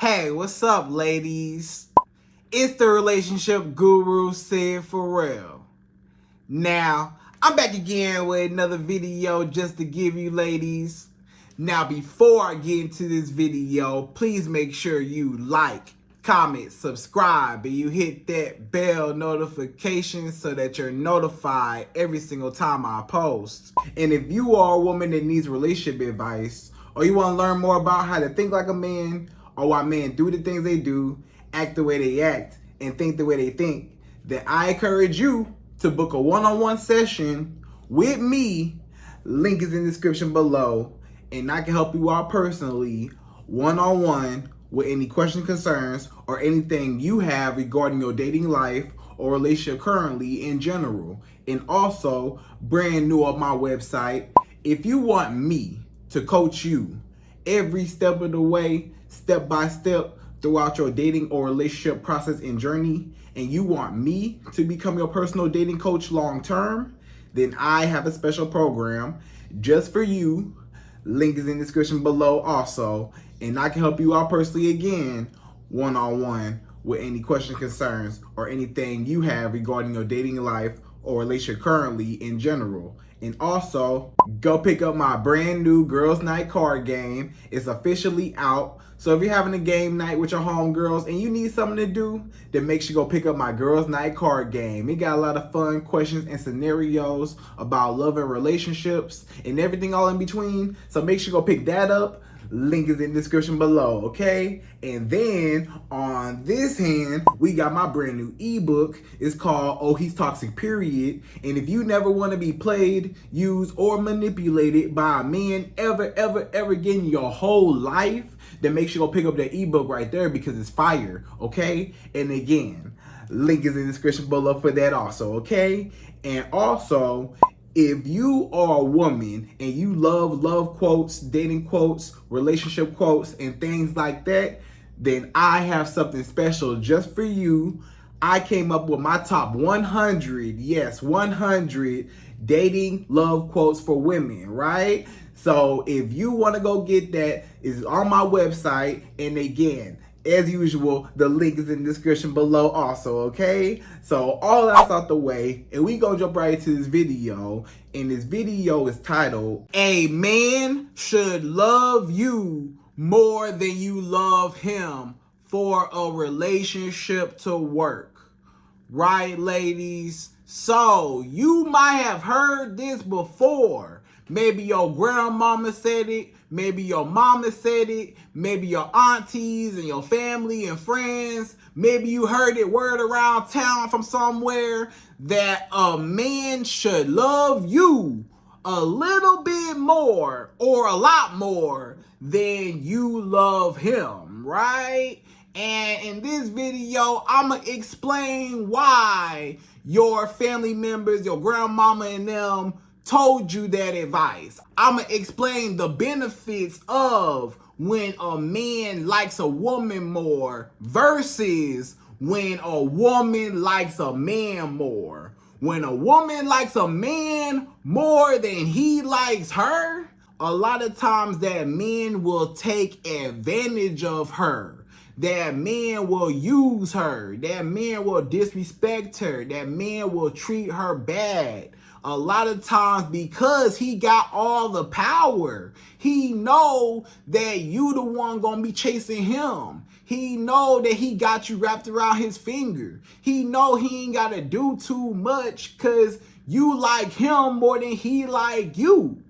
Hey, what's up, ladies? It's the relationship guru, Sydd Ferrell. Now, I'm back again with another video just to give you ladies. Now, before I get into this video, please make sure you like, comment, subscribe, and you hit that bell notification so that you're notified every single time I post. And if you are a woman that needs relationship advice, or you want to learn more about how to think like a man, or why men do the things they do, act the way they act, and think the way they think, then I encourage you to book a one-on-one session with me. Link is in the description below, and I can help you out personally, one-on-one, with any questions, concerns, or anything you have regarding your dating life or relationship currently in general. And also, brand new on my website, if you want me to coach you every step of the way, step by step, throughout your dating or relationship process and journey, and you want me to become your personal dating coach long term, then I have a special program just for you. Link is in the description below also, and I can help you out personally again, one-on-one, with any questions, concerns, or anything you have regarding your dating life or relationship currently in general. And also, go pick up my brand new Girls Night card game. It's officially out. So if you're having a game night with your homegirls and you need something to do, then make sure you go pick up my Girls Night card game. It got a lot of fun questions and scenarios about love and relationships and everything all in between. So make sure you go pick that up. Link is in the description below, okay? And then on this hand, we got my brand new ebook. It's called Oh He's Toxic, Period. And if you never want to be played, used, or manipulated by a man ever again in your whole life, then make sure you go pick up that ebook right there because it's fire, okay? And again, link is in the description below for that also, okay? And also, if you are a woman and you love quotes, dating quotes, relationship quotes, and things like that, then I have something special just for you. I came up with my top 100, yes, 100 dating love quotes for women, right? So if you want to go get that, it's on my website. And again, as usual, the link is in the description below also, okay? So all that's out the way, and we gonna jump right into this video. And this video is titled, A Man Should Love You More Than You Love Him for a Relationship to Work. Right, ladies? So you might have heard this before. Maybe your grandmama said it, maybe your mama said it, maybe your aunties and your family and friends, maybe you heard it word around town from somewhere that a man should love you a little bit more or a lot more than you love him, right? And in this video, I'm going to explain why your family members, your grandmama and them told you that advice. I'm going to explain the benefits of when a man likes a woman more versus when a woman likes a man more. When a woman likes a man more than he likes her, a lot of times that man will take advantage of her. That man will use her. That man will disrespect her. That man will treat her bad. A lot of times because he got all the power. He know that you the one gonna be chasing him. He know that he got you wrapped around his finger. He know he ain't gotta do too much because you like him more than he like you.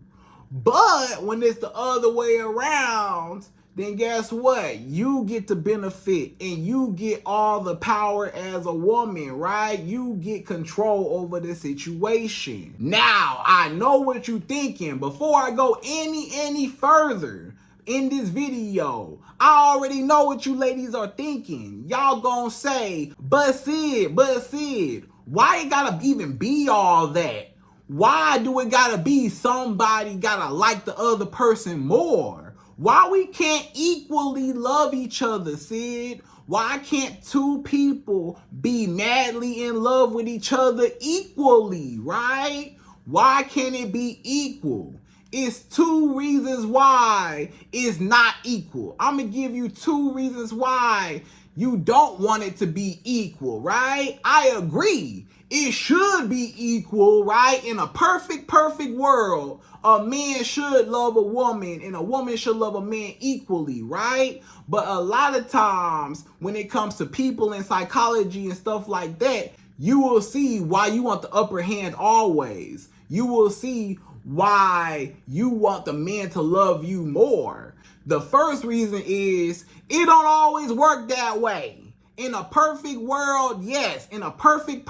But when it's the other way around, then guess what? You get the benefit and you get all the power as a woman, right? You get control over the situation. Now, I know what you're thinking. Before I go any further in this video, I already know what you ladies are thinking. Y'all gonna say, but Sydd, why it gotta even be all that? Why do it gotta be somebody gotta like the other person more? Why we can't equally love each other, Sydd? Why can't two people be madly in love with each other equally, right? Why can't it be equal? It's 2 reasons why it's not equal. I'm going to give you 2 reasons why you don't want it to be equal, right? I agree. It should be equal, right? In a perfect world, a man should love a woman and a woman should love a man equally, right? But a lot of times when it comes to people and psychology and stuff like that, you will see why you want the upper hand always. You will see why you want the man to love you more. The first reason is it don't always work that way. In a perfect world, yes. In a perfect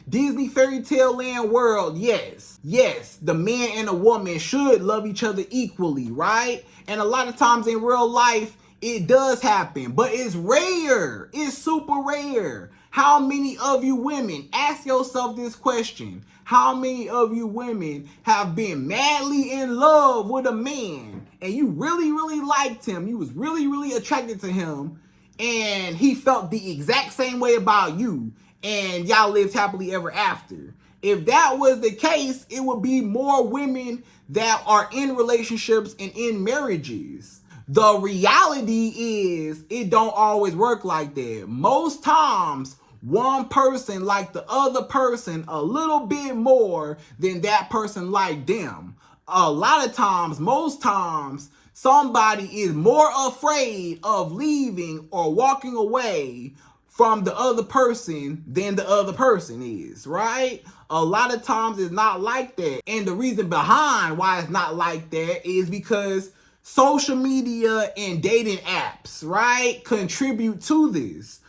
Disney fairy tale land world, yes. Yes, the man and the woman should love each other equally, right? And a lot of times in real life, it does happen, but it's rare. It's super rare. How many of you women, ask yourself this question. How many of you women have been madly in love with a man and you really liked him? You was really attracted to him and he felt the exact same way about you and y'all lived happily ever after. If that was the case, it would be more women that are in relationships and in marriages. The reality is it don't always work like that. Most times, one person like the other person a little bit more than that person like them. A lot of times, most times, somebody is more afraid of leaving or walking away from the other person than the other person is, right? A lot of times it's not like that. And the reason behind why it's not like that is because social media and dating apps, right, contribute to this.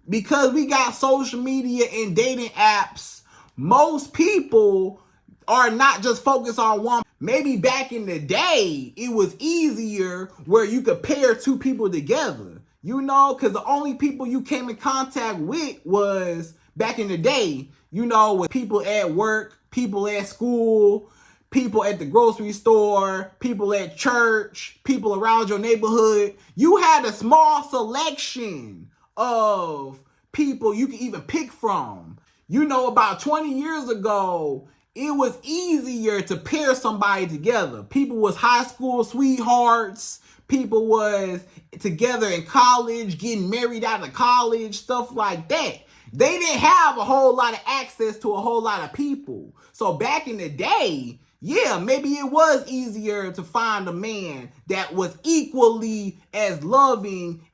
Because we got social media and dating apps, most people are not just focused on one. Maybe back in the day, it was easier where you could pair 2 people together. You know, because the only people you came in contact with was, back in the day, you know, with people at work, people at school, people at the grocery store, people at church, people around your neighborhood. You had a small selection of people you can even pick from. You know, about 20 years ago, it was easier to pair somebody together. People was high school sweethearts. People was together in college, getting married out of college, stuff like that. They didn't have a whole lot of access to a whole lot of people. So back in the day, yeah, maybe it was easier to find a man that was equally as loving,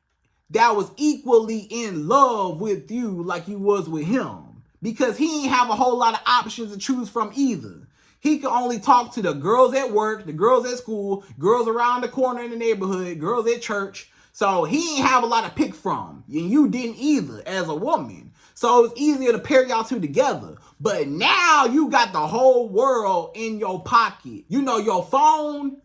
that was equally in love with you like you was with him. Because he ain't have a whole lot of options to choose from either. He could only talk to the girls at work, the girls at school, girls around the corner in the neighborhood, girls at church. So he ain't have a lot to pick from. And you didn't either as a woman. So it's easier to pair y'all 2 together. But now you got the whole world in your pocket. You know, your phone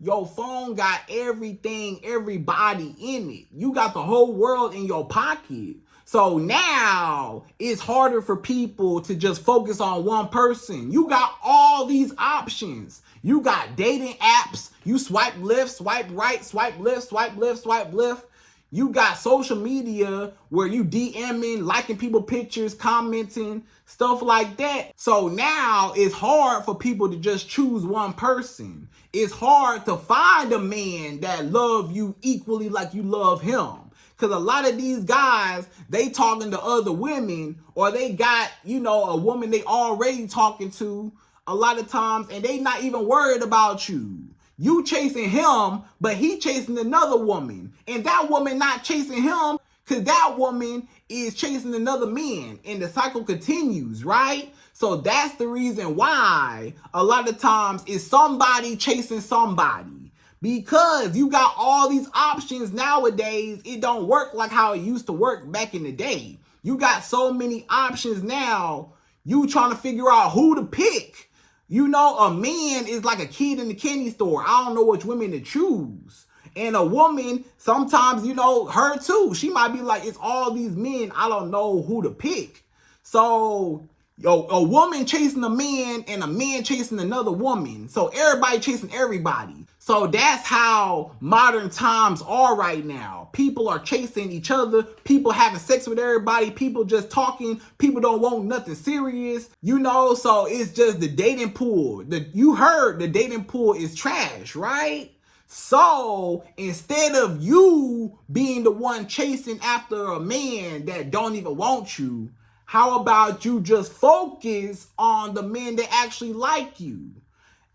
got everything, everybody in it. You got the whole world in your pocket. So now it's harder for people to just focus on one person. You got all these options. You got dating apps. You swipe left, swipe right, swipe left, swipe left, swipe left. You got social media where you DMing, liking people pictures, commenting, stuff like that. So now it's hard for people to just choose one person. It's hard to find a man that love you equally like you love him. Because a lot of these guys, they talking to other women, or they got, you know, a woman they already talking to a lot of times, and they not even worried about you. You chasing him, but he chasing another woman. And that woman not chasing him because that woman is chasing another man. And the cycle continues, right? So that's the reason why a lot of times it's somebody chasing somebody. Because you got all these options nowadays, it don't work like how it used to work back in the day. You got so many options now, you trying to figure out who to pick. You know, a man is like a kid in the candy store. I don't know which women to choose. And a woman, sometimes, you know, her too. She might be like, it's all these men. I don't know who to pick. So A woman chasing a man and a man chasing another woman. So everybody chasing everybody. So that's how modern times are right now. People are chasing each other. People having sex with everybody. People just talking. People don't want nothing serious. So it's just the dating pool. You heard the dating pool is trash, right? So instead of you being the one chasing after a man that don't even want you, how about you just focus on the men that actually like you?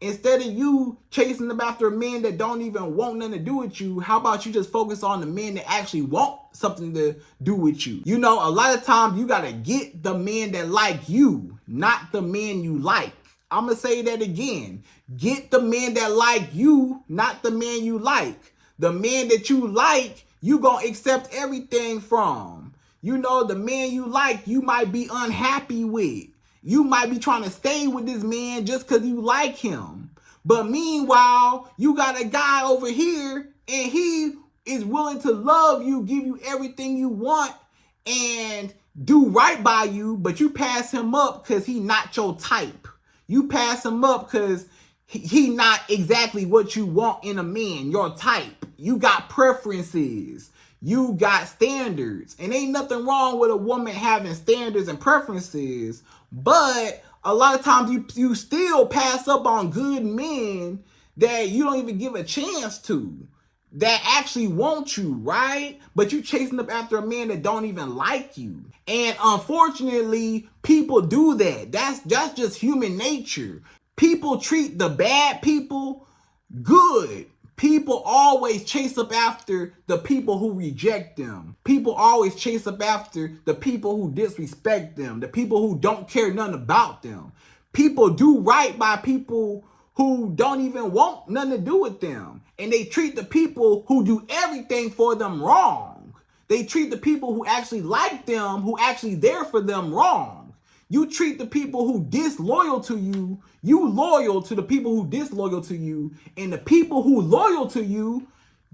Instead of you chasing after men that don't even want nothing to do with you, how about you just focus on the men that actually want something to do with you? A lot of times you got to get the men that like you, not the men you like. I'm going to say that again. Get the men that like you, not the men you like. The men that you like, you going to accept everything from. The man you like, you might be unhappy with. You might be trying to stay with this man just because you like him. But meanwhile, you got a guy over here and he is willing to love you, give you everything you want, and do right by you, but you pass him up because he not your type. You pass him up because he not exactly what you want in a man, your type. You got preferences. You got standards. And ain't nothing wrong with a woman having standards and preferences. But a lot of times you still pass up on good men that you don't even give a chance to, that actually want you, right? But you chasing up after a man that don't even like you. And unfortunately, people do that. That's just human nature. People treat the bad people good. People always chase up after the people who reject them. People always chase up after the people who disrespect them, the people who don't care nothing about them. People do right by people who don't even want nothing to do with them. And they treat the people who do everything for them wrong. They treat the people who actually like them, who actually there for them, wrong. You treat the people who disloyal to you, you loyal to the people who disloyal to you, and the people who loyal to you,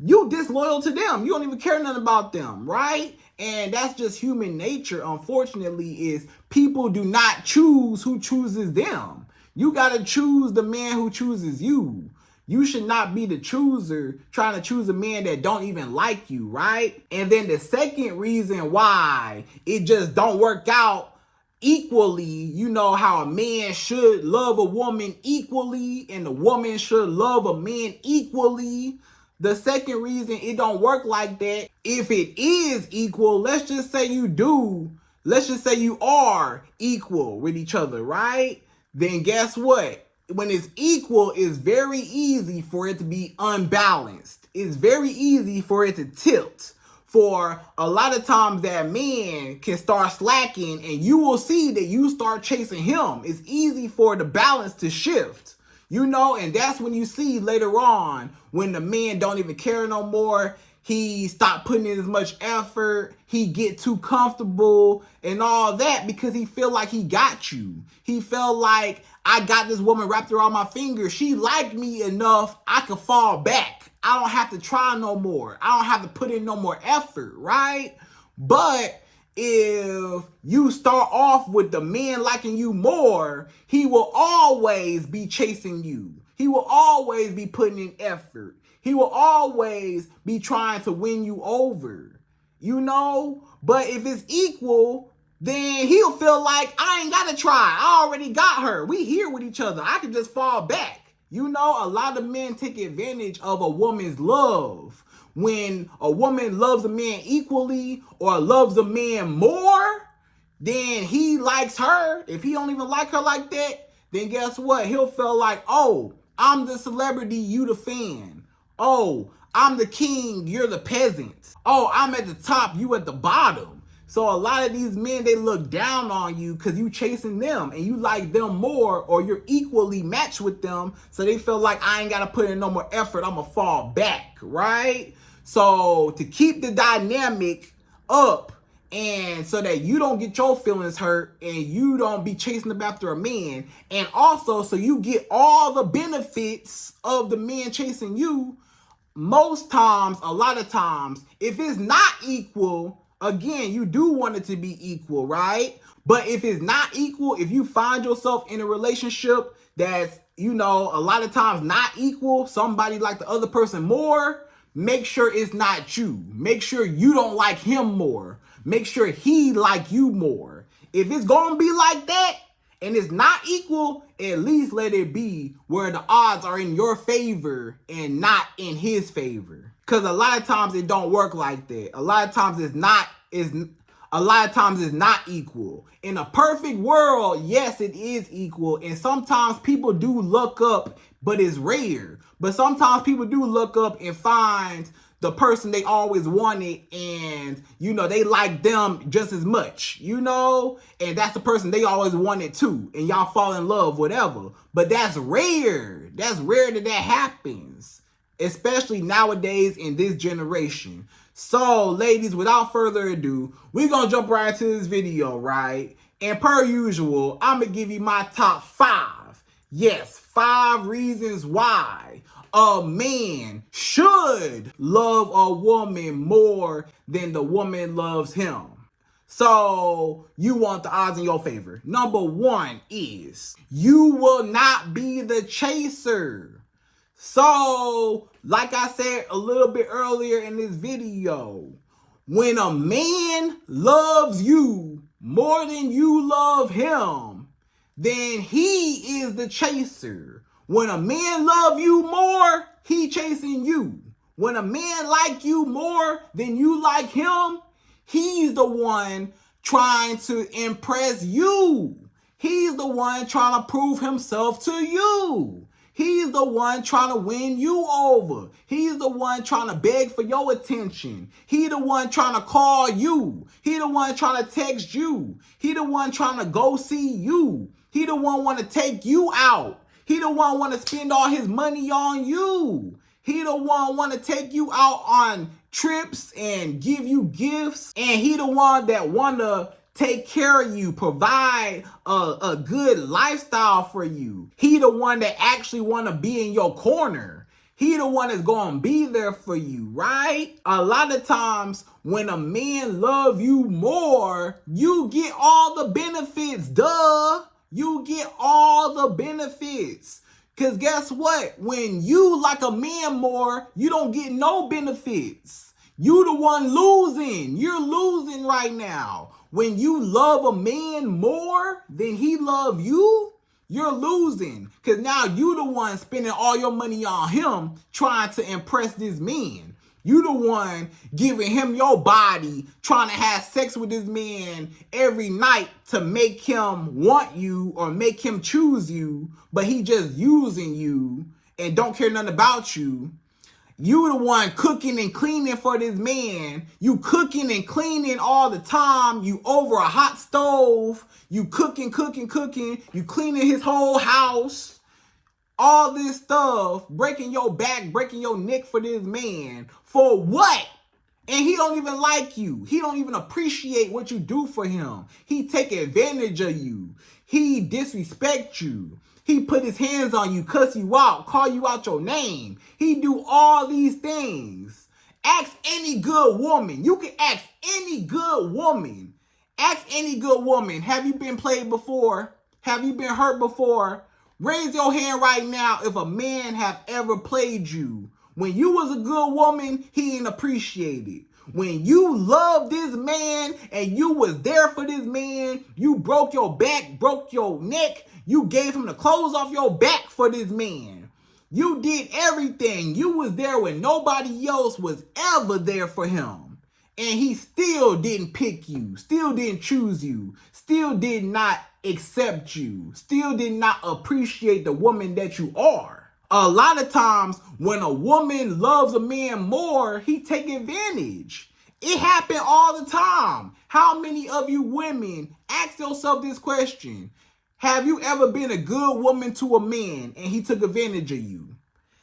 you disloyal to them. You don't even care nothing about them, right? And that's just human nature, unfortunately, is people do not choose who chooses them. You got to choose the man who chooses you. You should not be the chooser trying to choose a man that don't even like you, right? And then the second reason why it just don't work out equally, how a man should love a woman equally and a woman should love a man equally. The second reason it don't work like that, if it is equal, let's just say you are equal with each other, right? Then guess what? When it's equal, it's very easy for it to be unbalanced. It's very easy for it to tilt. For a lot of times that man can start slacking and you will see that you start chasing him. It's easy for the balance to shift, and that's when you see later on when the man don't even care no more. He stopped putting in as much effort. He get too comfortable and all that because he feel like he got you. He felt like, I got this woman wrapped around my finger. She liked me enough, I could fall back. I don't have to try no more. I don't have to put in no more effort, right? But if you start off with the man liking you more, he will always be chasing you. He will always be putting in effort. He will always be trying to win you over, But if it's equal, then he'll feel like, I ain't got to try. I already got her. We here with each other. I can just fall back. A lot of men take advantage of a woman's love. When a woman loves a man equally or loves a man more, then he likes her. If he don't even like her like that, then guess what? He'll feel like, oh, I'm the celebrity, you the fan. Oh, I'm the king, you're the peasant. Oh, I'm at the top, you at the bottom. So a lot of these men, they look down on you because you chasing them and you like them more, or you're equally matched with them. So they feel like, I ain't got to put in no more effort. I'm going to fall back, right? So to keep the dynamic up and so that you don't get your feelings hurt and you don't be chasing them after a man, and also so you get all the benefits of the men chasing you, most times, a lot of times, if it's not equal, Again, you do want it to be equal, right? But if it's not equal, if you find yourself in a relationship that's, a lot of times not equal, somebody like the other person more, make sure it's not you. Make sure you don't like him more. Make sure he like you more. If it's going to be like that and it's not equal, at least let it be where the odds are in your favor and not in his favor. Because a lot of times it don't work like that. A lot of times it's not equal. In a perfect world, yes, it is equal. And sometimes people do look up, but it's rare. But sometimes people do look up and find the person they always wanted, and they like them just as much, and that's the person they always wanted too, and y'all fall in love, whatever. But that's rare. That's rare that happens, especially nowadays in this generation. So, ladies, without further ado, we're gonna jump right into this video, right? And per usual, I'm gonna give you my top 5. Yes, 5 reasons why a man should love a woman more than the woman loves him. So you want the odds in your favor. Number 1 is you will not be the chaser. So, like I said a little bit earlier in this video, when a man loves you more than you love him, then he is the chaser. When a man love you more, he chasing you. When a man like you more than you like him, he's the one trying to impress you. He's the one trying to prove himself to you. He's the one trying to win you over. He's the one trying to beg for your attention. He the one trying to call you. He the one trying to text you. He the one trying to go see you. He the one want to take you out. He the one want to spend all his money on you. He the one want to take you out on trips and give you gifts. And he the one that want to take care of you, provide a good lifestyle for you. He the one that actually want to be in your corner. He the one that's going to be there for you, right? A lot of times when a man love you more, you get all the benefits, duh. You get all the benefits. Because guess what? When you like a man more, you don't get no benefits. You the one losing. You're losing right now. When you love a man more than he love you, you're losing. Because now you the one spending all your money on him trying to impress this man. You the one giving him your body, trying to have sex with this man every night to make him want you or make him choose you, but he just using you and don't care nothing about you. You the one cooking and cleaning for this man. You cooking and cleaning all the time. You over a hot stove. You cooking. You cleaning his whole house. All this stuff, breaking your back, breaking your neck for this man. For what? And he don't even like you. He don't even appreciate what you do for him. He take advantage of you. He disrespect you. He put his hands on you, cuss you out, call you out your name. He do all these things. Ask any good woman. You can ask any good woman. Ask any good woman. Have you been played before? Have you been hurt before? Raise your hand right now if a man have ever played you. When you was a good woman, he didn't appreciate it. When you loved this man and you was there for this man, you broke your back, broke your neck, you gave him the clothes off your back for this man. You did everything. You was there when nobody else was ever there for him. And he still didn't pick you, still didn't choose you, still did not accept you, still did not appreciate the woman that you are. A lot of times when a woman loves a man more, he take advantage. It happen all the time. How many of you women ask yourself this question? Have you ever been a good woman to a man and he took advantage of you?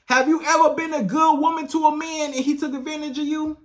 Have you ever been a good woman to a man and he took advantage of you?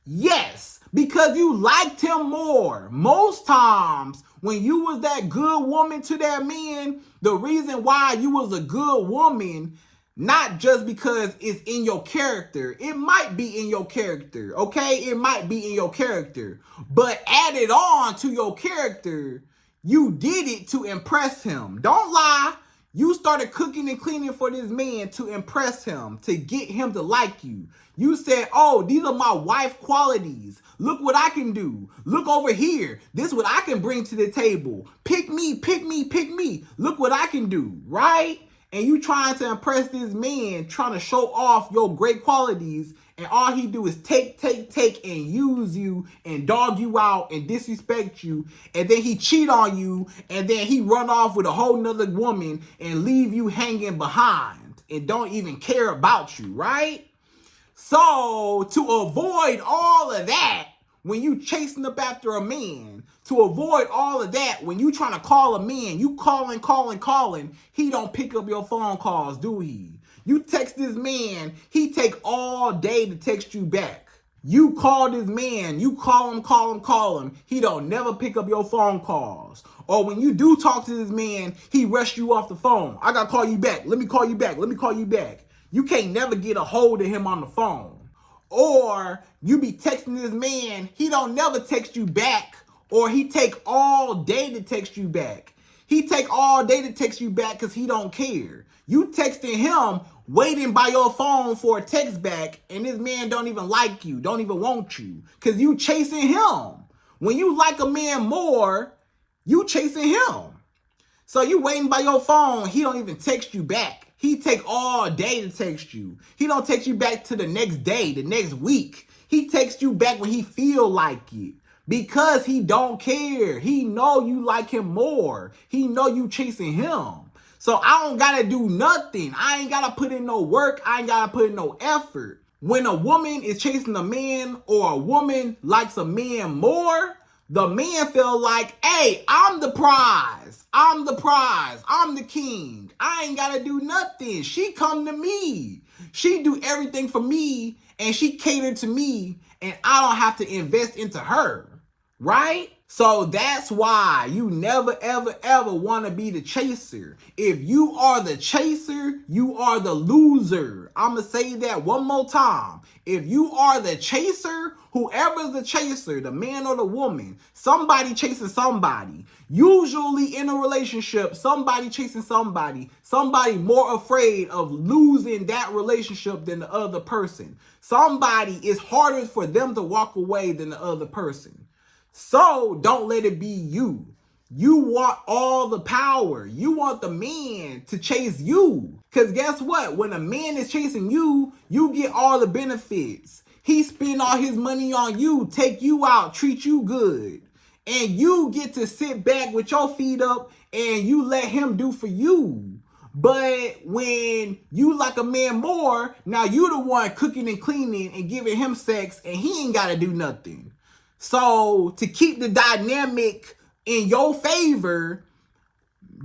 Yes, because you liked him more. Most times when you was that good woman to that man, the reason why you was a good woman, Not just because it's in your character. It might be in your character, okay? It might be in your character. But added on to your character, you did it to impress him. Don't lie. You started cooking and cleaning for this man to impress him, to get him to like you. You said, oh, these are my wife qualities. Look what I can do. Look over here. This is what I can bring to the table. Pick me, pick me, pick me. Look what I can do, right? And you trying to impress this man, trying to show off your great qualities, and all he do is take, and use you, and dog you out, and disrespect you, and then he cheat on you, and then he run off with a whole nother woman, and leave you hanging behind, and don't even care about you, right? So, to avoid all of that, when you chasing up after a man, to avoid all of that, when you trying to call a man, you calling, he don't pick up your phone calls, do he? You text this man, he take all day to text you back. You call this man, you call him, he don't never pick up your phone calls. Or when you do talk to this man, he rush you off the phone. I gotta call you back, let me call you back. You can't never get a hold of him on the phone. Or you be texting this man, he don't never text you back, or he take all day to text you back. He take all day to text you back because he don't care. You texting him, waiting by your phone for a text back, and this man don't even like you, don't even want you, because you chasing him. When you like a man more, you chasing him. So you waiting by your phone, he don't even text you back. He take all day to text you. He don't text you back to the next day, the next week. He texts you back when he feel like it. Because he don't care. He know you like him more. He know you chasing him. So I don't gotta do nothing. I ain't gotta put in no work. I ain't gotta put in no effort. When a woman is chasing a man, or a woman likes a man more, the man feel like, hey, I'm the prize. I'm the king. I ain't gotta do nothing. She come to me. She do everything for me, and she cater to me, and I don't have to invest into her, right? So that's why you never, ever want to be the chaser. If you are the chaser, you are the loser. I'm going to say that one more time. If you are the chaser, whoever's the chaser, the man or the woman, somebody chasing somebody. Usually in a relationship, somebody chasing somebody more afraid of losing that relationship than the other person. Somebody is harder for them to walk away than the other person. So don't let it be you. You want all the power. You want the man to chase you. Because guess what? When a man is chasing you, you get all the benefits. He spend all his money on you, take you out, treat you good. And you get to sit back with your feet up and you let him do for you. But when you like a man more, now you the one cooking and cleaning and giving him sex, and he ain't got to do nothing. So to keep the dynamic in your favor,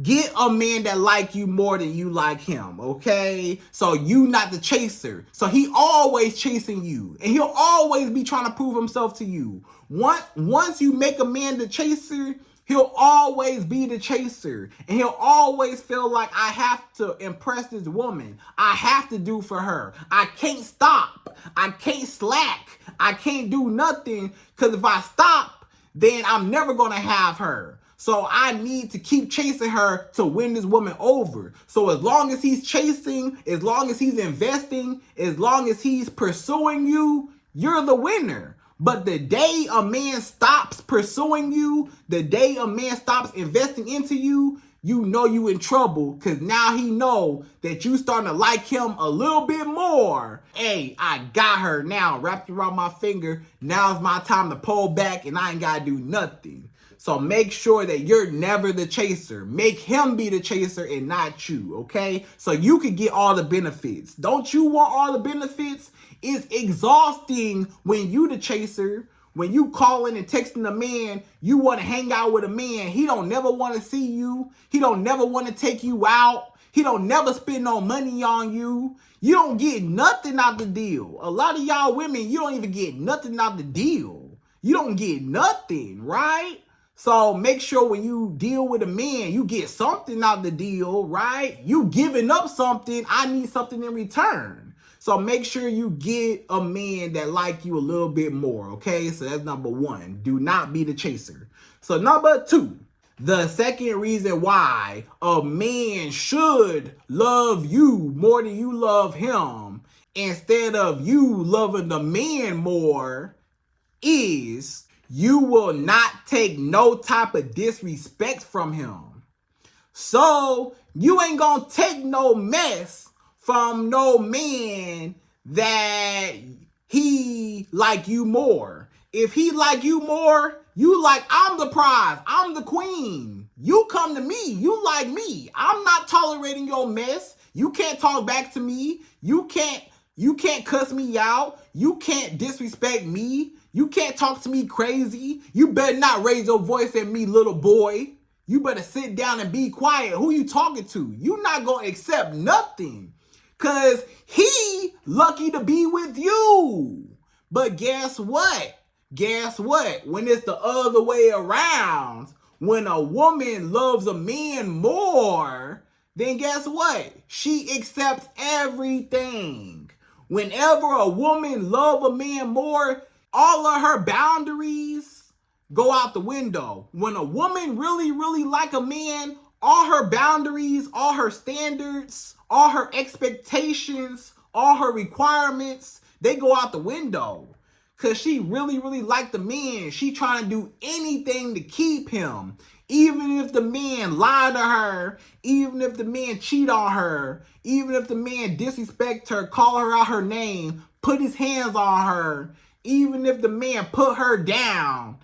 get a man that like you more than you like him, okay? So you not the chaser. So he always chasing you, and he'll always be trying to prove himself to you. Once you make a man the chaser, he'll always be the chaser, and he'll always feel like, I have to impress this woman. I have to do for her. I can't stop. I can't slack. I can't do nothing, because if I stop, then I'm never going to have her. So I need to keep chasing her to win this woman over. So as long as he's chasing, as long as he's investing, as long as he's pursuing you, you're the winner. But the day a man stops pursuing you, the day a man stops investing into you, you know you in trouble, because now he know that you starting to like him a little bit more. Hey, I got her now, wrapped around my finger. Now's my time to pull back, and I ain't got to do nothing. So make sure that you're never the chaser. Make him be the chaser and not you, okay? So you can get all the benefits. Don't you want all the benefits? It's exhausting when you the chaser. When you calling and texting a man, you want to hang out with a man. He don't never want to see you. He don't never want to take you out. He don't never spend no money on you. You don't get nothing out the deal. A lot of y'all women, you don't even get nothing out the deal. You don't get nothing, right? So make sure when you deal with a man, you get something out of the deal, right? You giving up something, I need something in return. So make sure you get a man that like you a little bit more, okay? So that's number one. Do not be the chaser. So number two, the second reason why a man should love you more than you love him, instead of you loving the man more, is you will not take no type of disrespect from him. So you ain't gonna take no mess from no man that he like you more. If he like you more, you like, I'm the prize, I'm the queen. You come to me, you like me. I'm not tolerating your mess. You can't talk back to me. You can't cuss me out. You can't disrespect me. You can't talk to me crazy. You better not raise your voice at me, little boy. You better sit down and be quiet. Who you talking to? You not going to accept nothing. Because he lucky to be with you. But guess what? Guess what? When it's the other way around, when a woman loves a man more, then guess what? She accepts everything. Whenever a woman loves a man more, all of her boundaries go out the window. When a woman really, really like a man, all her boundaries, all her standards, all her expectations, all her requirements, they go out the window. Because she really, really like the man. She trying to do anything to keep him. Even if the man lie to her, even if the man cheat on her, even if the man disrespect her, call her out her name, put his hands on her, even if the man put her down,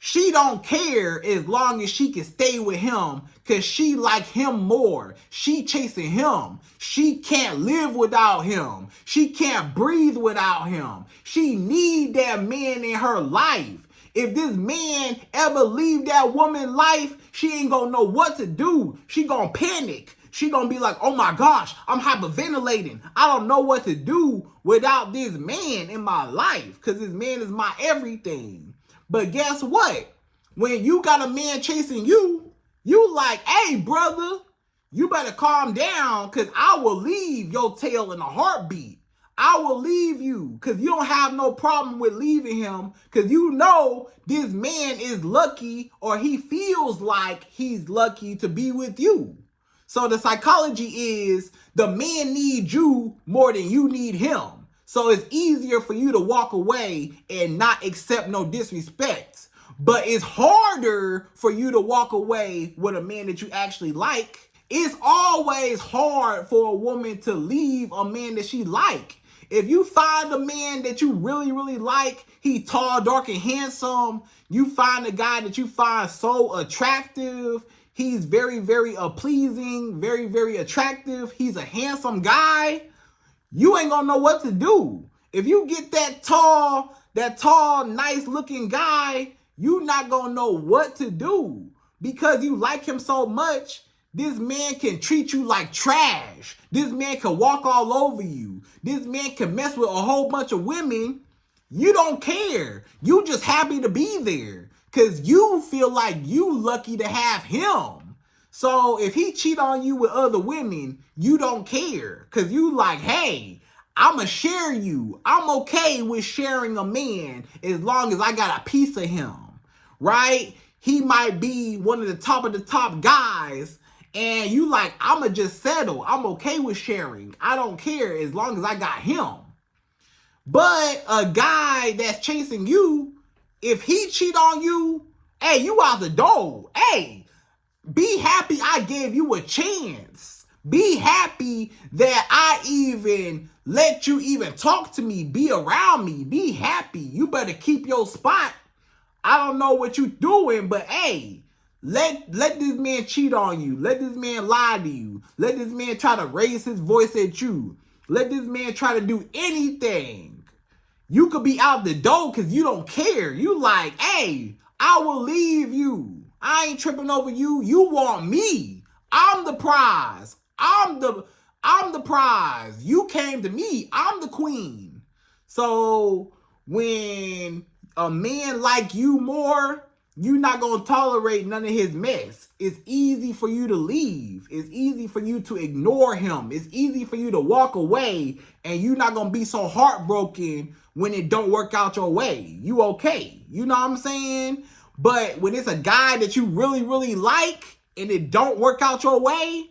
she don't care as long as she can stay with him because she like him more. She chasing him. She can't live without him. She can't breathe without him. She need that man in her life. If this man ever leave that woman's life, she ain't gonna know what to do. She gonna panic. She gonna be like, oh my gosh, I'm hyperventilating. I don't know what to do without this man in my life because this man is my everything. But guess what? When you got a man chasing you, you like, hey, brother, you better calm down because I will leave your tail in a heartbeat. I will leave you because you don't have no problem with leaving him because you know this man is lucky or he feels like he's lucky to be with you. So the psychology is the man needs you more than you need him. So it's easier for you to walk away and not accept no disrespect. But it's harder for you to walk away with a man that you actually like. It's always hard for a woman to leave a man that she like. If you find a man that you really, really like, he tall, dark, and handsome, you find a guy that you find so attractive, he's very, very pleasing, very, very attractive, he's a handsome guy, you ain't gonna know what to do. If you get that tall, nice looking guy, you not gonna know what to do because you like him so much. This man can treat you like trash. This man can walk all over you. This man can mess with a whole bunch of women. You don't care. You just happy to be there because you feel like you lucky to have him. So if he cheat on you with other women, you don't care because you like, hey, I'ma share you. I'm okay with sharing a man as long as I got a piece of him, right? He might be one of the top guys and you like, I'ma just settle. I'm okay with sharing. I don't care as long as I got him. But a guy that's chasing you, if he cheat on you, hey, you out the door. Hey, be happy I gave you a chance. Be happy that I even let you even talk to me, be around me. Be happy. You better keep your spot. I don't know what you doing, but hey, let this man cheat on you. Let this man lie to you. Let this man try to raise his voice at you. Let this man try to do anything. You could be out the door because you don't care. You like, hey, I will leave you. I ain't tripping over you. You want me. I'm the prize. I'm the prize. You came to me. I'm the queen. So when a man like you more, you're not going to tolerate none of his mess. It's easy for you to leave. It's easy for you to ignore him. It's easy for you to walk away, and you're not going to be so heartbroken when it don't work out your way. You okay. You know what I'm saying? But when it's a guy that you really, really like and it don't work out your way,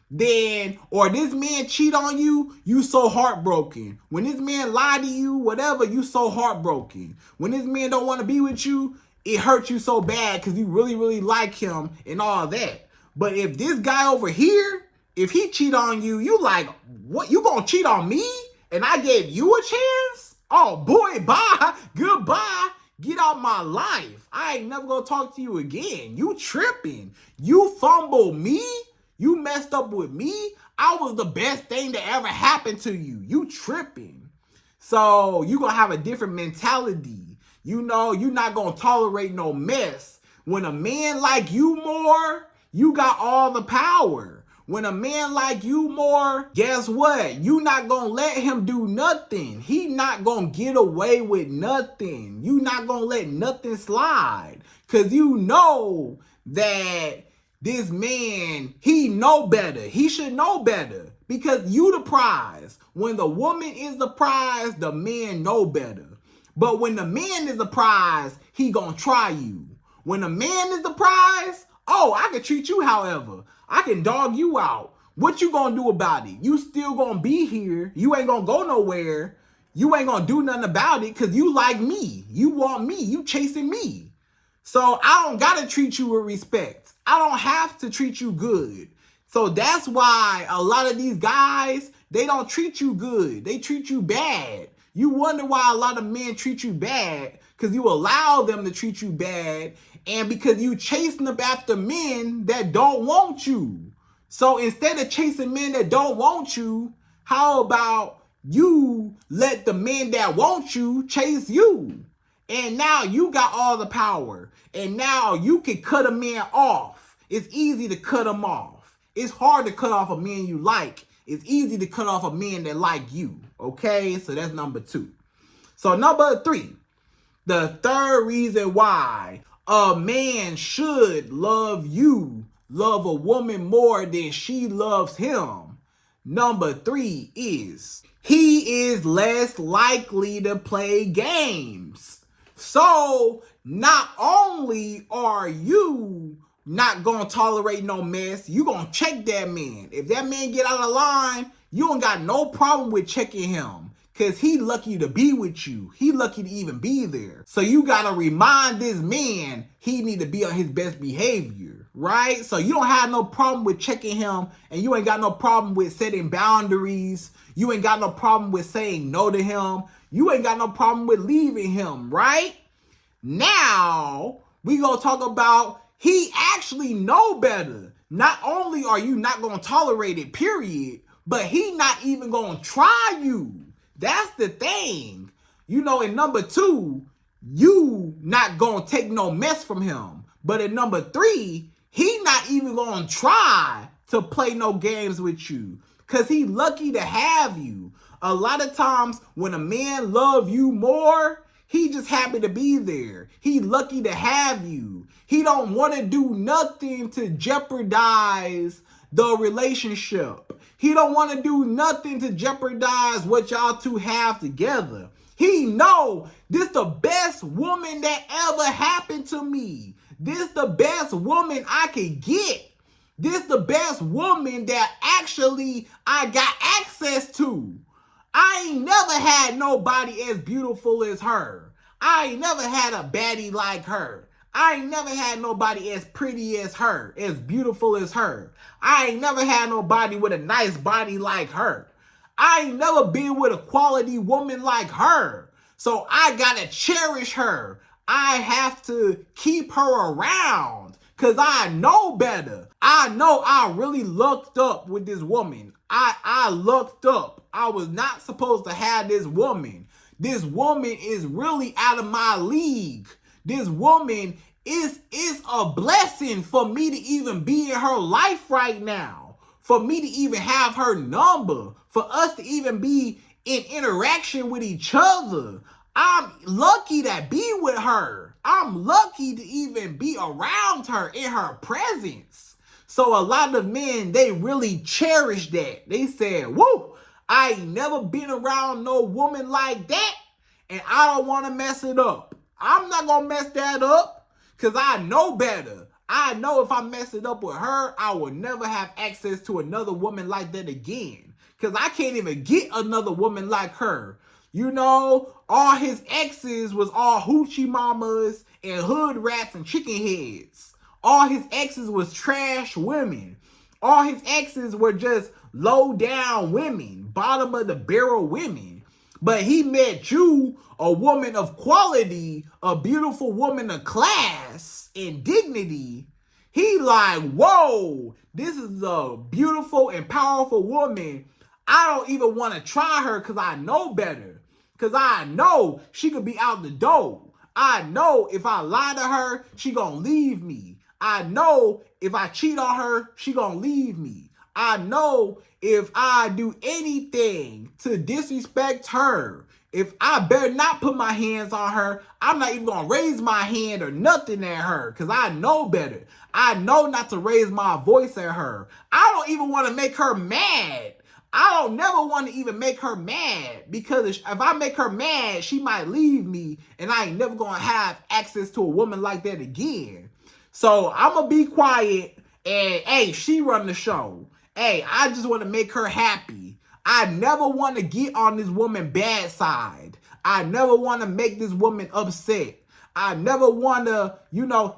then, or this man cheat on you, you so heartbroken. When this man lie to you, whatever, you so heartbroken. When this man don't want to be with you, it hurts you so bad because you really, really like him and all that. But if this guy over here, if he cheat on you, you like, what, you gonna cheat on me? And I gave you a chance? Oh boy, bye, goodbye. Get out my life. I ain't never gonna talk to you again. You tripping. You fumbled me. You messed up with me. I was the best thing that ever happened to you. You tripping. So you gonna have a different mentality. You know, you're not gonna tolerate no mess. When a man like you more, you got all the power. When a man like you more, guess what? You not gonna let him do nothing. He not gonna get away with nothing. You not gonna let nothing slide. Cause you know that this man, he know better. He should know better. Because you the prize. When the woman is the prize, the man know better. But when the man is the prize, he gonna try you. When the man is the prize, oh, I can treat you however. I can dog you out. What you gonna do about it? You still gonna be here. You ain't gonna go nowhere. You ain't gonna do nothing about it because you like me. You want me. You chasing me. So I don't gotta treat you with respect. I don't have to treat you good. So that's why a lot of these guys, they don't treat you good. They treat you bad. You wonder why a lot of men treat you bad because you allow them to treat you bad and because you chasing them after men that don't want you. So instead of chasing men that don't want you, how about you let the men that want you chase you? And now you got all the power. And now you can cut a man off. It's easy to cut him off. It's hard to cut off a man you like. It's easy to cut off a man that like you. Okay, so that's number 2. So number 3, the third reason why a man should love you, love a woman more than she loves him. Number 3 is he is less likely to play games. So not only are you not gonna tolerate no mess, you gonna check that man. If that man get out of line, you don't got no problem with checking him. Cause he lucky to be with you. He lucky to even be there. So you gotta remind this man he need to be on his best behavior, right? So you don't have no problem with checking him, and you ain't got no problem with setting boundaries. You ain't got no problem with saying no to him. You ain't got no problem with leaving him, right? Now, we gonna talk about he actually know better. Not only are you not gonna tolerate it, period, but he not even gonna try you. That's the thing. You know, in number 2, you not gonna take no mess from him. But in number 3, he not even gonna try to play no games with you. Cause he lucky to have you. A lot of times when a man love you more, he just happy to be there. He lucky to have you. He don't want to do nothing to jeopardize the relationship. He don't want to do nothing to jeopardize what y'all two have together. He know this the best woman that ever happened to me. This the best woman I could get. This the best woman that actually I got access to. I ain't never had nobody as beautiful as her. I ain't never had a baddie like her. I ain't never had nobody as pretty as her, as beautiful as her. I ain't never had nobody with a nice body like her. I ain't never been with a quality woman like her. So I gotta cherish her. I have to keep her around because I know better. I know I really lucked up with this woman. I lucked up. I was not supposed to have this woman. This woman is really out of my league. This woman is a blessing for me to even be in her life right now. For me to even have her number. For us to even be in interaction with each other. I'm lucky to be with her. I'm lucky to even be around her in her presence. So a lot of men, they really cherish that. They said, woo, I ain't never been around no woman like that, and I don't want to mess it up. I'm not going to mess that up because I know better. I know if I mess it up with her, I will never have access to another woman like that again. Because I can't even get another woman like her. You know, all his exes was all hoochie mamas and hood rats and chicken heads. All his exes was trash women. All his exes were just low down women, bottom of the barrel women. But he met you, a woman of quality, a beautiful woman of class and dignity. He like, whoa, this is a beautiful and powerful woman. I don't even want to try her because I know better. Because I know she could be out the door. I know if I lie to her, she gonna leave me. I know if I cheat on her, she gonna leave me. I know if I do anything to disrespect her, if I better not put my hands on her, I'm not even gonna raise my hand or nothing at her because I know better. I know not to raise my voice at her. I don't even want to make her mad. I don't never want to even make her mad because if I make her mad, she might leave me and I ain't never gonna have access to a woman like that again. So I'm gonna be quiet and hey, she run the show. Hey, I just want to make her happy. I never want to get on this woman's bad side. I never want to make this woman upset. I never want to,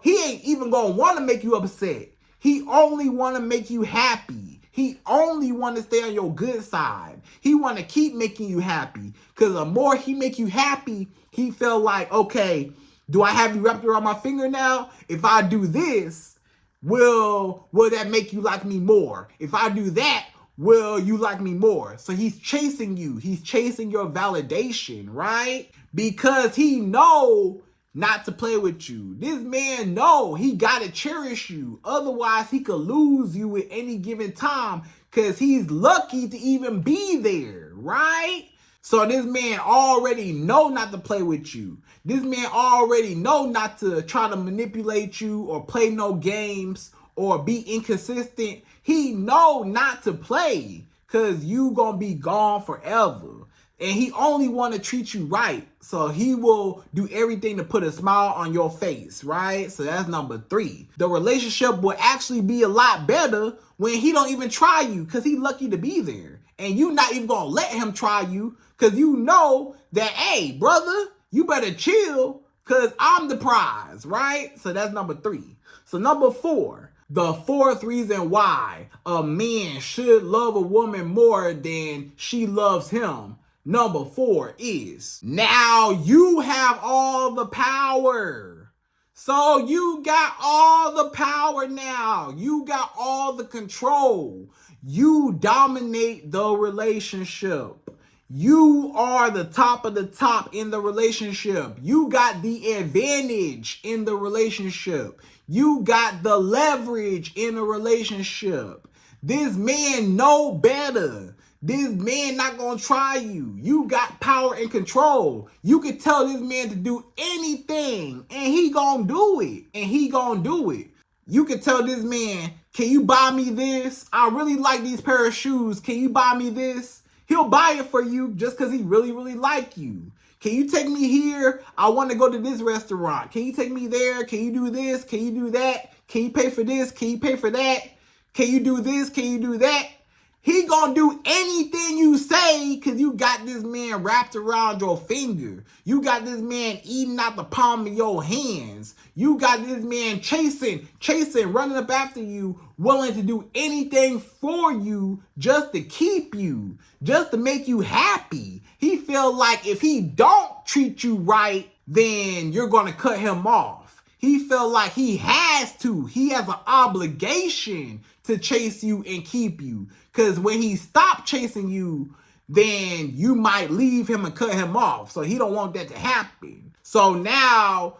he ain't even going to want to make you upset. He only want to make you happy. He only want to stay on your good side. He want to keep making you happy. Because the more he make you happy, he feel like, okay, do I have you wrapped around my finger now? If I do this, will that make you like me more? If I do that, will you like me more? So he's chasing you. He's chasing your validation, right? Because he know not to play with you. This man know he gotta cherish you. Otherwise, he could lose you at any given time because he's lucky to even be there, right? So this man already know not to play with you. This man already know not to try to manipulate you or play no games or be inconsistent. He know not to play because you gonna be gone forever. And he only want to treat you right. So he will do everything to put a smile on your face, right? So that's number 3. The relationship will actually be a lot better when he don't even try you because he lucky to be there. And you not even going to let him try you because you know that, hey, brother, you better chill because I'm the prize, right? So that's number 3. So number 4. The 4th reason why a man should love a woman more than she loves him. Number 4 is, now you have all the power. So you got all the power now. You got all the control. You dominate the relationship. You are the top of the top in the relationship. You got the advantage in the relationship. You got the leverage in the relationship. This man know better. This man not gonna try you. You got power and control. You can tell this man to do anything and he gonna do it. And he gonna do it. You can tell this man, can you buy me this? I really like these pair of shoes. Can you buy me this? He'll buy it for you just because he really, really like you. Can you take me here? I want to go to this restaurant. Can you take me there? Can you do this? Can you do that? Can you pay for this? Can you pay for that? Can you do this? Can you do that? He gonna do anything you say because you got this man wrapped around your finger. You got this man eating out the palm of your hands. You got this man chasing, running up after you, willing to do anything for you just to keep you, just to make you happy. He feel like if he don't treat you right, then you're gonna cut him off. He felt like he has to. He has an obligation to chase you and keep you. Because when he stopped chasing you, then you might leave him and cut him off. So he don't want that to happen. So now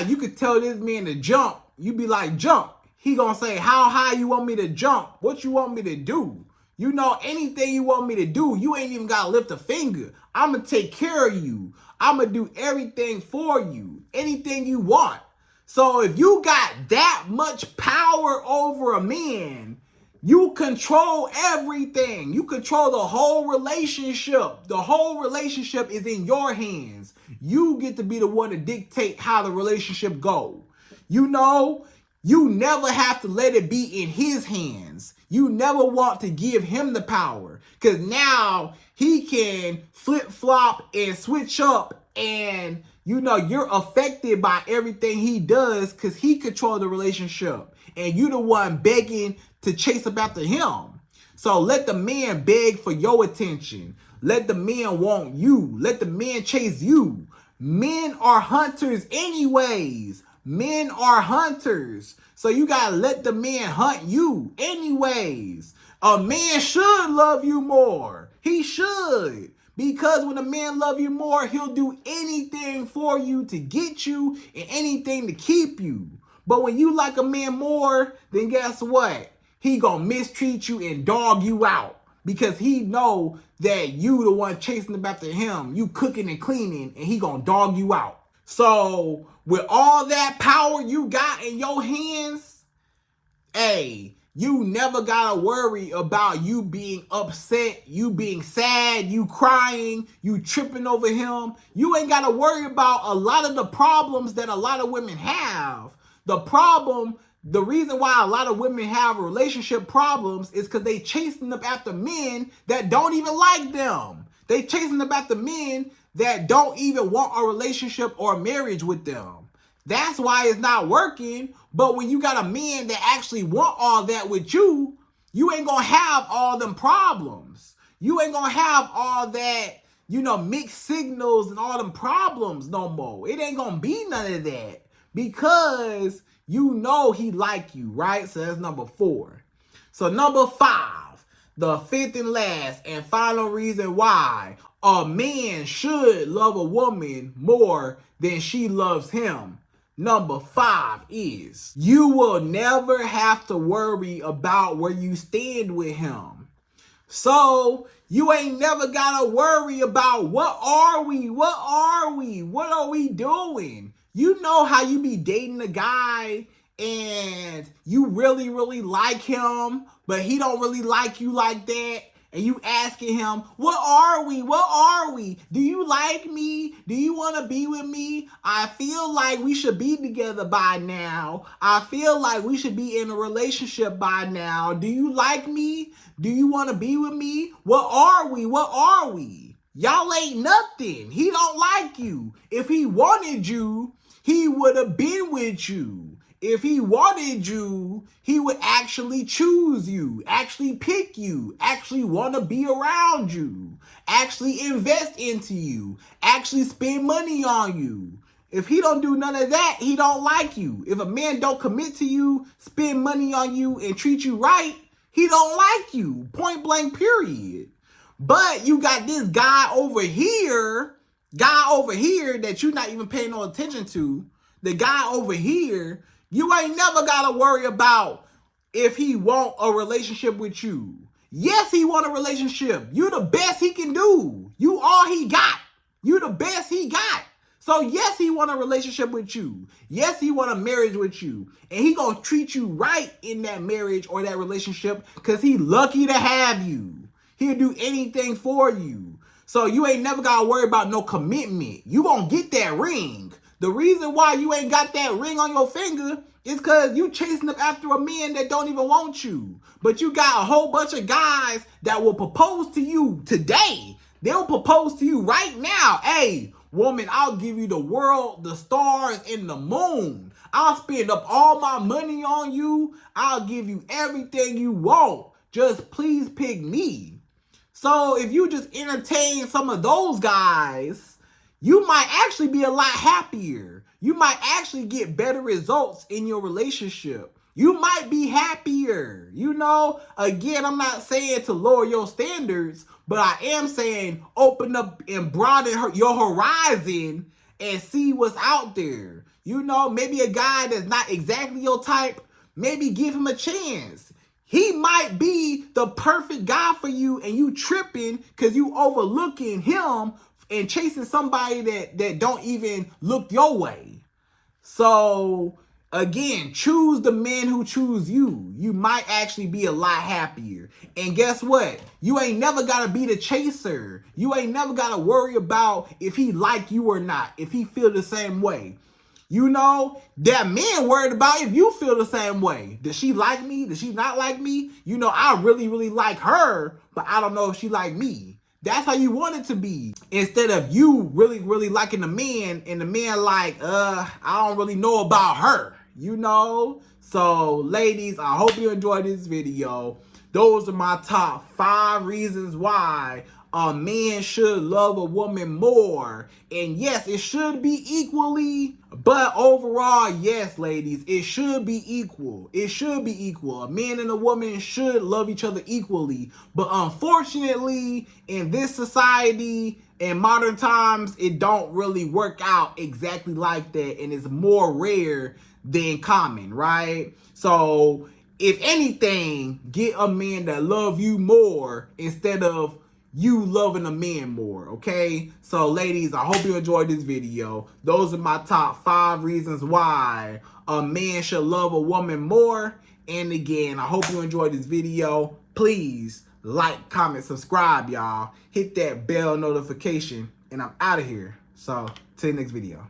you could tell this man to jump. You be like, jump. He gonna say, how high you want me to jump? What you want me to do? You know, anything you want me to do, you ain't even gotta lift a finger. I'm gonna take care of you. I'm going to do everything for you, anything you want. So if you got that much power over a man, you control everything. You control the whole relationship. The whole relationship is in your hands. You get to be the one to dictate how the relationship goes. You know, you never have to let it be in his hands. You never want to give him the power, because now he can flip-flop and switch up, and you know you're affected by everything he does because he controls the relationship, and you the one begging to chase up after him. So let the man beg for your attention. Let the man want you. Let the man chase you. Men are hunters anyways. Men are hunters. So you gotta let the man hunt you anyways. A man should love you more. He should. Because when a man love you more, he'll do anything for you to get you and anything to keep you. But when you like a man more, then guess what? He gonna mistreat you and dog you out. Because he know that you the one chasing up after him. You cooking and cleaning, and he gonna dog you out. So with all that power you got in your hands, hey, you never gotta worry about you being upset, you being sad, you crying, you tripping over him. You ain't gotta worry about a lot of the problems that a lot of women have. The reason why a lot of women have relationship problems is because they chasing up after men that don't even like them. They chasing up after men that don't even want a relationship or a marriage with them. That's why it's not working. But when you got a man that actually want all that with you, you ain't gonna have all them problems. You ain't gonna have all that, mixed signals and all them problems no more. It ain't gonna be none of that because you know he like you, right? So that's number 4. So number 5, the fifth and last and final reason why a man should love a woman more than she loves him. Number 5 is you will never have to worry about where you stand with him. So you ain't never gotta worry about what are we doing? You know how you be dating a guy and you really, really like him, but he don't really like you like that. And you asking him, what are we? Do you like me? Do you want to be with me? I feel like we should be together by now. I feel like we should be in a relationship by now. Do you like me? Do you want to be with me? What are we? Y'all ain't nothing. He don't like you. If he wanted you, he would have been with you. If he wanted you, he would actually choose you, actually pick you, actually want to be around you, actually invest into you, actually spend money on you. If he don't do none of that, he don't like you. If a man don't commit to you, spend money on you, and treat you right, he don't like you. Point blank, period. But you got this guy over here that you're not even paying no attention to. The guy over here, you ain't never got to worry about if he want a relationship with you. Yes, he want a relationship. You the best he can do. You all he got. You the best he got. So yes, he want a relationship with you. Yes, he want a marriage with you. And he gonna treat you right in that marriage or that relationship because he lucky to have you. He'll do anything for you. So you ain't never got to worry about no commitment. You gonna get that ring. The reason why you ain't got that ring on your finger is because you chasing up after a man that don't even want you. But you got a whole bunch of guys that will propose to you today. They'll propose to you right now. Hey, woman, I'll give you the world, the stars, and the moon. I'll spend up all my money on you. I'll give you everything you want. Just please pick me. So if you just entertain some of those guys, you might actually be a lot happier. You might actually get better results in your relationship. You might be happier. Again, I'm not saying to lower your standards, but I am saying open up and broaden your horizon and see what's out there. Maybe a guy that's not exactly your type, maybe give him a chance. He might be the perfect guy for you and you tripping because you overlooking him and chasing somebody that don't even look your way. So again, choose the men who choose you. You might actually be a lot happier. And guess what? You ain't never gotta be the chaser. You ain't never gotta worry about if he like you or not, if he feel the same way. You know, that men worried about if you feel the same way. Does she like me? Does she not like me? You know, I really, really like her, but I don't know if she like me. That's how you want it to be. Instead of you really, really liking the man and the man like, I don't really know about her, you know? So, ladies, I hope you enjoyed this video. Those are my top 5 reasons why a man should love a woman more. And yes, it should be equally, but overall, yes, ladies, it should be equal. It should be equal. A man and a woman should love each other equally. But unfortunately, in this society, in modern times, it don't really work out exactly like that, and it's more rare than common, right? So, if anything, get a man that love you more instead of you loving a man more, okay? So, ladies, I hope you enjoyed this video. Those are my top 5 reasons why a man should love a woman more. And again, I hope you enjoyed this video. Please like, comment, subscribe, y'all. Hit that bell notification, and I'm out of here. So, till the next video.